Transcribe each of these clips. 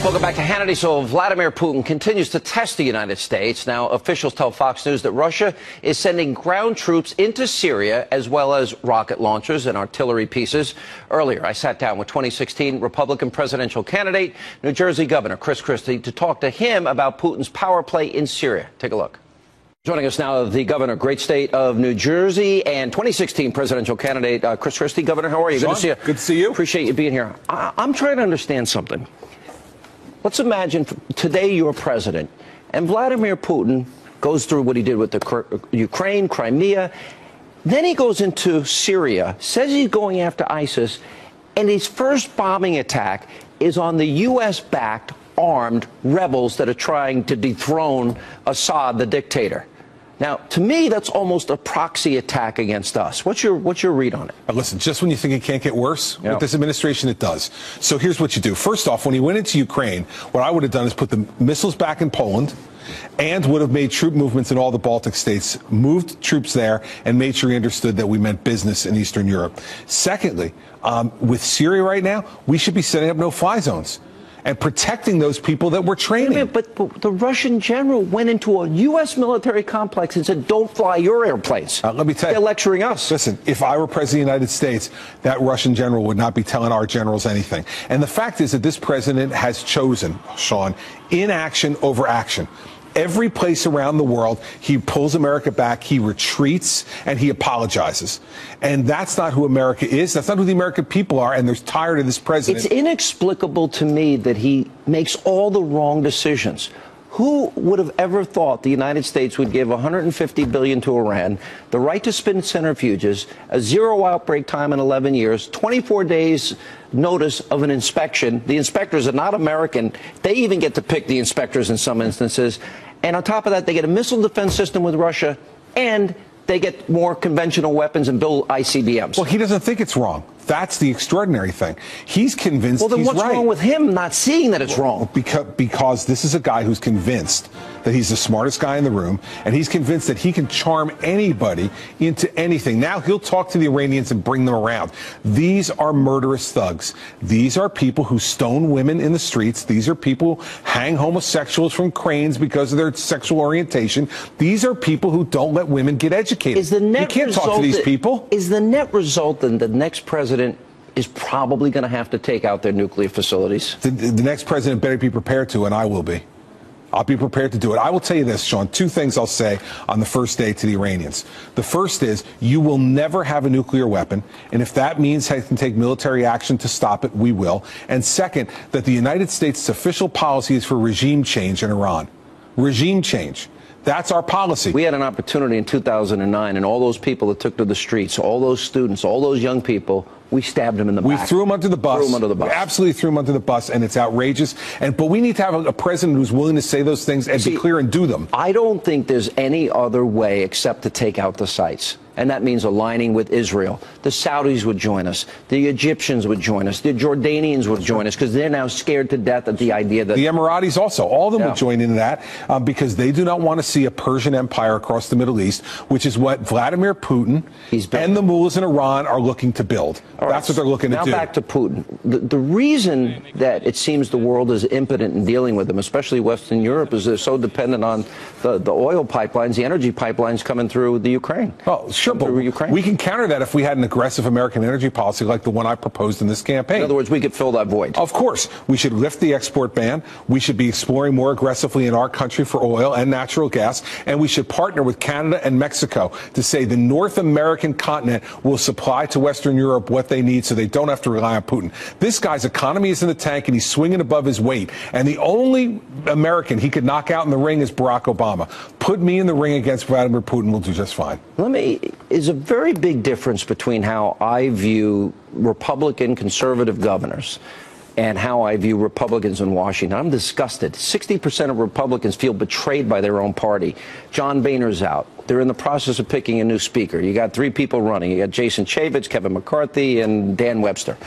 Welcome back to Hannity. So Vladimir Putin continues to test the United States. Now, officials tell Fox News that Russia is sending ground troops into Syria, as well as rocket launchers and artillery pieces. Earlier, I sat down with 2016 Republican presidential candidate, New Jersey Governor Chris Christie, to talk to him about Putin's power play in Syria. Take a look. Joining us now, the governor, great state of New Jersey, and 2016 presidential candidate, Chris Christie. Governor, how are you? Sean, good to see you. Good to see you. Appreciate you being here. I'm trying to understand something. Let's imagine today you're president, and Vladimir Putin goes through what he did with the Ukraine, Crimea. Then he goes into Syria, says he's going after ISIS, and his first bombing attack is on the U.S.-backed armed rebels that are trying to dethrone Assad, the dictator. Now, to me, that's almost a proxy attack against us. What's your read on it? Listen, just when you think it can't get worse, with this administration, it does. So here's what you do. First off, when he went into Ukraine, what I would have done is put the missiles back in Poland and would have made troop movements in all the Baltic states, moved troops there, and made sure he understood that we meant business in Eastern Europe. Secondly, with Syria right now, we should be setting up no-fly zones and protecting those people that we're training. But the Russian general went into a U.S. military complex and said, don't fly your airplanes. Let me tell you. They're lecturing us. Listen, if I were president of the United States, that Russian general would not be telling our generals anything. And the fact is that this president has chosen, Sean, inaction over action. Every place around the world, he pulls America back, he retreats, and he apologizes. And that's not who America is. That's not who the American people are, and they're tired of this president. It's inexplicable to me that he makes all the wrong decisions. Who would have ever thought the United States would give $150 billion to Iran, the right to spin centrifuges, a zero outbreak time in 11 years, 24 days notice of an inspection? The inspectors are not American. They even get to pick the inspectors in some instances. And on top of that, they get a missile defense system with Russia, and they get more conventional weapons and build ICBMs. Well, he doesn't think it's wrong. That's the extraordinary thing. He's convinced he's right. Well, then what's wrong with him not seeing that it's wrong? Because this is a guy who's convinced that he's the smartest guy in the room, and he's convinced that he can charm anybody into anything. Now he'll talk to the Iranians and bring them around. These are murderous thugs. These are people who stone women in the streets. These are people who hang homosexuals from cranes because of their sexual orientation. These are people who don't let women get educated. You can't talk to these people. Is the net result that the next president is probably going to have to take out their nuclear facilities? The next president better be prepared to, and I will be. I'll be prepared to do it. I will tell you this, Sean, two things I'll say on the first day to the Iranians. The first is you will never have a nuclear weapon, and if that means I can take military action to stop it, we will. And second, that the United States' official policy is for regime change in Iran. Regime change. That's our policy. We had an opportunity in 2009, and all those people that took to the streets, all those students, all those young people, we stabbed them in the back. We threw them under the bus. Threw them under the bus. We absolutely threw them under the bus, and it's outrageous. But we need to have a president who's willing to say those things and be clear and do them. I don't think there's any other way except to take out the sites. And that means aligning with Israel. The Saudis would join us. The Egyptians would join us. The Jordanians would join us because they're now scared to death at the idea that... The Emiratis also. All of them would join into that because they do not want to see a Persian empire across the Middle East, which is what Vladimir Putin and the mullahs in Iran are looking to build. That's what they're looking to do. Now back to Putin. The reason that it seems the world is impotent in dealing with him, especially Western Europe, is they're so dependent on the oil pipelines, the energy pipelines coming through the Ukraine. Well, sure, but we can counter that if we had an aggressive American energy policy like the one I proposed in this campaign. In other words, we could fill that void. Of course. We should lift the export ban. We should be exploring more aggressively in our country for oil and natural gas. And we should partner with Canada and Mexico to say the North American continent will supply to Western Europe what they need so they don't have to rely on Putin. This guy's economy is in the tank, and he's swinging above his weight. And the only American he could knock out in the ring is Barack Obama. Put me in the ring against Vladimir Putin, we'll do just fine. Is a very big difference between how I view Republican conservative governors and how I view Republicans in Washington. I'm disgusted. 60% of Republicans feel betrayed by their own party. John Boehner's out. They're in the process of picking a new speaker. You got three people running. You got Jason Chaffetz, Kevin McCarthy, and Dan Webster.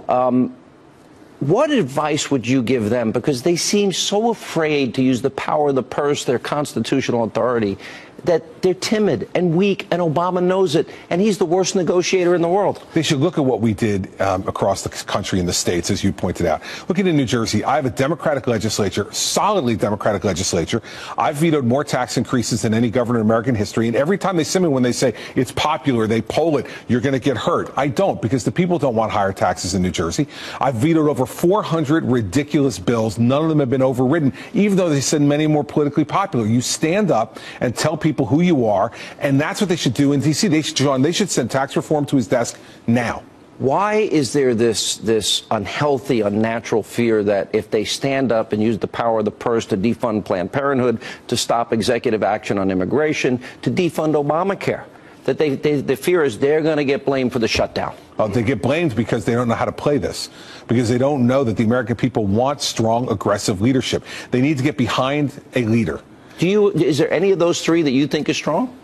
What advice would you give them? Because they seem so afraid to use the power of the purse, their constitutional authority. that they're timid and weak, and Obama knows it, and he's the worst negotiator in the world. They should look at what we did across the country in the states, as you pointed out. Looking at New Jersey, I have a Democratic legislature, solidly Democratic legislature. I've vetoed more tax increases than any governor in American history, and every time they send me, when they say it's popular, they poll it, you're going to get hurt. I don't, because the people don't want higher taxes in New Jersey. I've vetoed over 400 ridiculous bills. None of them have been overridden, even though they said many more politically popular. You stand up and tell people who you are, and that's what they should do in D.C. They should send tax reform to his desk now. Why is there this unhealthy, unnatural fear that if they stand up and use the power of the purse to defund Planned Parenthood, to stop executive action on immigration, to defund Obamacare, that the fear is they're going to get blamed for the shutdown? They get blamed because they don't know how to play this, because they don't know that the American people want strong, aggressive leadership. They need to get behind a leader. Is there any of those three that you think is strong?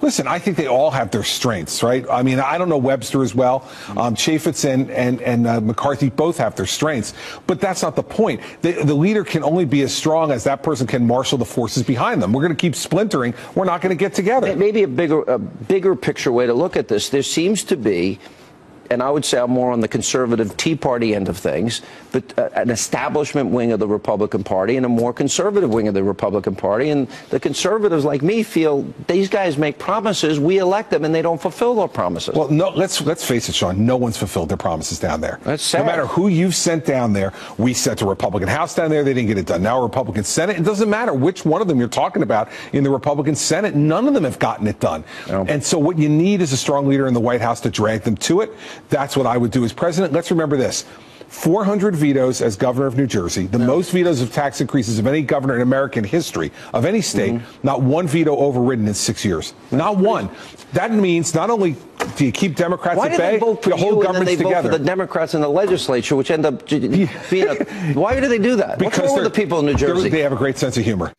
Listen, I think they all have their strengths, right? I mean, I don't know Webster as well. Chaffetz and McCarthy both have their strengths, but that's not the point. The leader can only be as strong as that person can marshal the forces behind them. We're going to keep splintering. We're not going to get together. Maybe a bigger picture way to look at this. There seems to be, and I would say I'm more on the conservative Tea Party end of things, but an establishment wing of the Republican Party and a more conservative wing of the Republican Party. And the conservatives, like me, feel these guys make promises, we elect them, and they don't fulfill their promises. Well, no, let's face it, Sean. No one's fulfilled their promises down there. That's sad. No matter who you've sent down there, we sent a Republican House down there. They didn't get it done. Now a Republican Senate. It doesn't matter which one of them you're talking about in the Republican Senate. None of them have gotten it done. No. And so what you need is a strong leader in the White House to drag them to it. That's what I would do as president. Let's remember this. 400 vetoes as governor of New Jersey, the most vetoes of tax increases of any governor in American history, of any state, not one veto overridden in 6 years. Not one. That means not only do you keep Democrats at bay, the whole government's together. Vote for the Democrats in the legislature, which end up being why do they do that? Because what's wrong with the people in New Jersey? They have a great sense of humor.